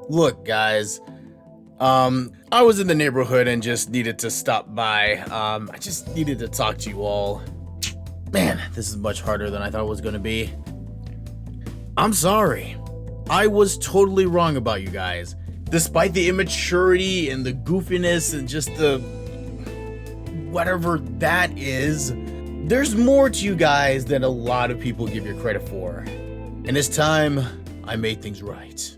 Look, guys, I was in the neighborhood and just needed to stop by. I just needed to talk to you all. Man, this is much harder than I thought it was gonna be. I'm sorry. I was totally wrong about you guys. Despite the immaturity and the goofiness and just the whatever that is, there's more to you guys than a lot of people give you credit for. And it's time I made things right.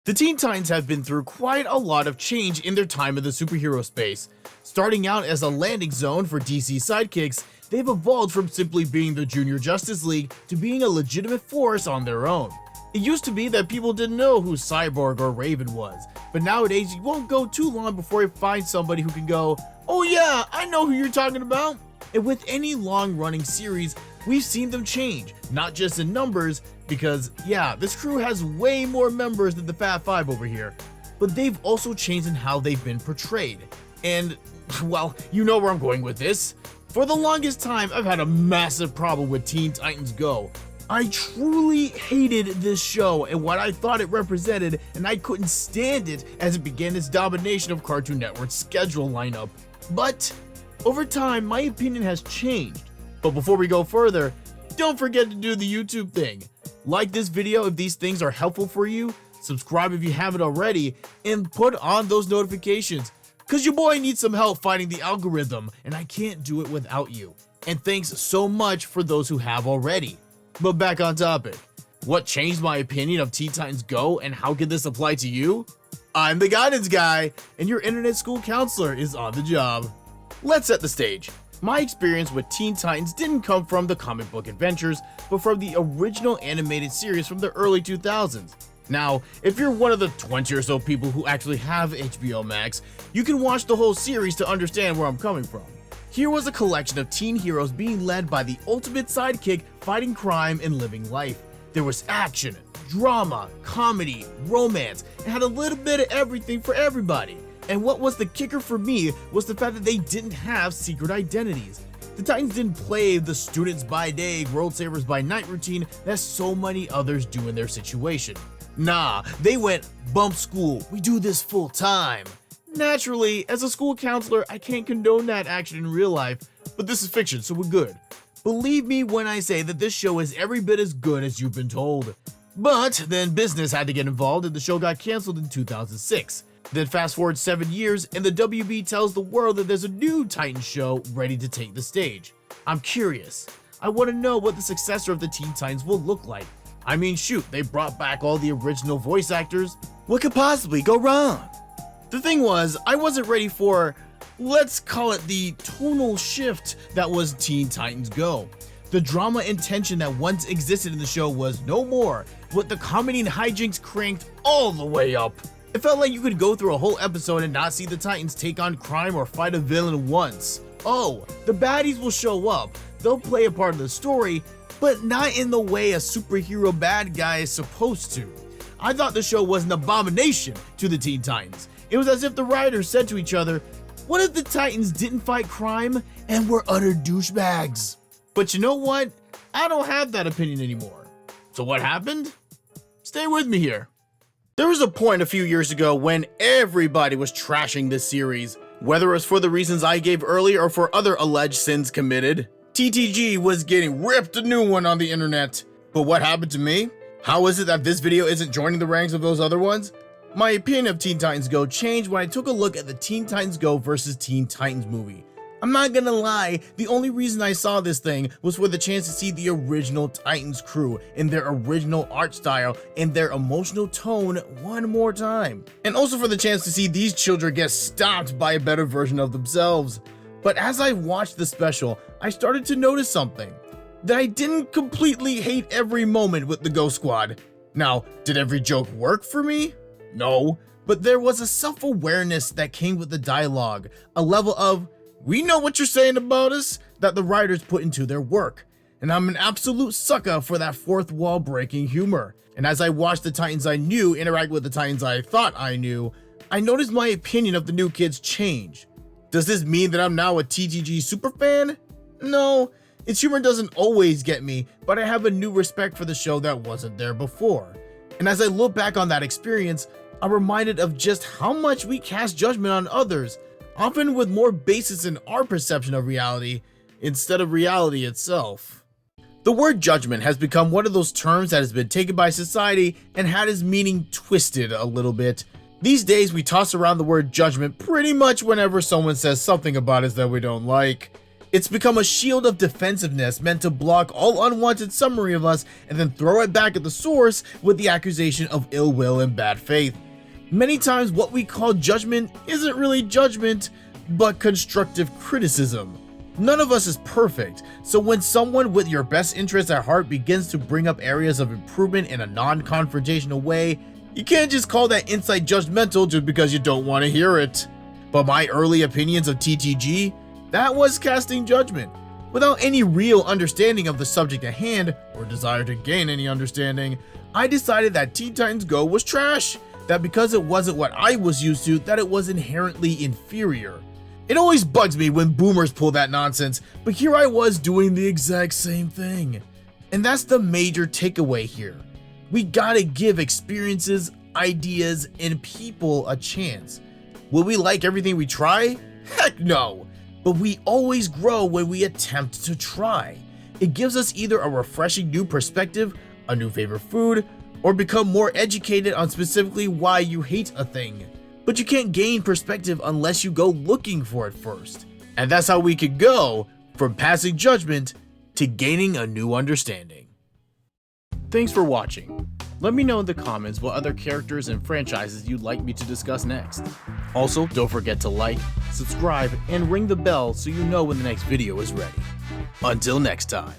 The Teen Titans have been through quite a lot of change in their time in the superhero space. Starting out as a landing zone for DC sidekicks, they've evolved from simply being the Junior Justice League to being a legitimate force on their own. It used to be that people didn't know who Cyborg or Raven was, but nowadays you won't go too long before you find somebody who can go, "Oh yeah, I know who you're talking about." And with any long-running series, we've seen them change, not just in numbers, because yeah, this crew has way more members than the Fat Five over here, but they've also changed in how they've been portrayed. And, well, you know where I'm going with this. For the longest time, I've had a massive problem with Teen Titans Go. I truly hated this show and what I thought it represented, and I couldn't stand it as it began its domination of Cartoon Network's schedule lineup. But over time, my opinion has changed. But before we go further, don't forget to do the YouTube thing. Like this video if these things are helpful for you, subscribe if you haven't already, and put on those notifications, cause your boy needs some help fighting the algorithm, and I can't do it without you. And thanks so much for those who have already. But back on topic. What changed my opinion of Teen Titans Go and how can this apply to you? I'm the guidance guy, and your internet school counselor is on the job. Let's set the stage. My experience with Teen Titans didn't come from the comic book adventures, but from the original animated series from the early 2000s. Now, if you're one of the 20 or so people who actually have HBO Max, you can watch the whole series to understand where I'm coming from. Here was a collection of teen heroes being led by the ultimate sidekick fighting crime and living life. There was action, drama, comedy, romance, and had a little bit of everything for everybody. And what was the kicker for me was the fact that they didn't have secret identities. The Titans didn't play the students by day, world savers by night routine that so many others do in their situation. Nah, they went bump school, we do this full time. Naturally, as a school counselor, I can't condone that action in real life, but this is fiction, so we're good. Believe me when I say that this show is every bit as good as you've been told. But then business had to get involved and the show got canceled in 2006. Then fast forward 7 years and the WB tells the world that there's a new Titans show ready to take the stage. I'm curious. I want to know what the successor of the Teen Titans will look like. I mean, shoot, they brought back all the original voice actors. What could possibly go wrong? The thing was, I wasn't ready for, let's call it the tonal shift that was Teen Titans Go. The drama and tension that once existed in the show was no more, with the comedy and hijinks cranked all the way up. It felt like you could go through a whole episode and not see the Titans take on crime or fight a villain once. Oh, the baddies will show up, they'll play a part of the story, but not in the way a superhero bad guy is supposed to. I thought the show was an abomination to the Teen Titans. It was as if the writers said to each other, what if the Titans didn't fight crime and were utter douchebags? But you know what? I don't have that opinion anymore. So what happened? Stay with me here. There was a point a few years ago when everybody was trashing this series, whether it was for the reasons I gave earlier or for other alleged sins committed. TTG was getting ripped a new one on the internet. But what happened to me? How is it that this video isn't joining the ranks of those other ones? My opinion of Teen Titans Go changed when I took a look at the Teen Titans Go vs. Teen Titans movie. I'm not gonna lie, the only reason I saw this thing was for the chance to see the original Titans crew in their original art style and their emotional tone one more time. And also for the chance to see these children get stopped by a better version of themselves. But as I watched the special, I started to notice something. That I didn't completely hate every moment with the Go Squad. Now, did every joke work for me? No, but there was a self-awareness that came with the dialogue, a level of, we know what you're saying about us, that the writers put into their work. And I'm an absolute sucker for that fourth wall breaking humor. And as I watched the Titans I knew interact with the Titans I thought I knew, I noticed my opinion of the new kids change. Does this mean that I'm now a TTG superfan? No, its humor doesn't always get me, but I have a new respect for the show that wasn't there before. And as I look back on that experience, I'm reminded of just how much we cast judgment on others, often with more basis in our perception of reality instead of reality itself. The word judgment has become one of those terms that has been taken by society and had its meaning twisted a little bit. These days we toss around the word judgment pretty much whenever someone says something about us that we don't like. It's become a shield of defensiveness meant to block all unwanted summary of us and then throw it back at the source with the accusation of ill will and bad faith. Many times what we call judgment isn't really judgment, but constructive criticism. None of us is perfect, so when someone with your best interests at heart begins to bring up areas of improvement in a non-confrontational way, you can't just call that insight judgmental just because you don't want to hear it. But my early opinions of TTG, that was casting judgment. Without any real understanding of the subject at hand, or desire to gain any understanding, I decided that Teen Titans Go was trash. That because it wasn't what I was used to, that it was inherently inferior. It always bugs me when boomers pull that nonsense, but here I was doing the exact same thing. And that's the major takeaway here. We gotta give experiences, ideas, and people a chance. Will we like everything we try? Heck no! But we always grow when we attempt to try. It gives us either a refreshing new perspective, a new favorite food, or become more educated on specifically why you hate a thing. But you can't gain perspective unless you go looking for it first. And that's how we could go from passing judgment to gaining a new understanding. Thanks for watching. Let me know in the comments what other characters and franchises you'd like me to discuss next. Also, don't forget to like, subscribe, and ring the bell so you know when the next video is ready. Until next time.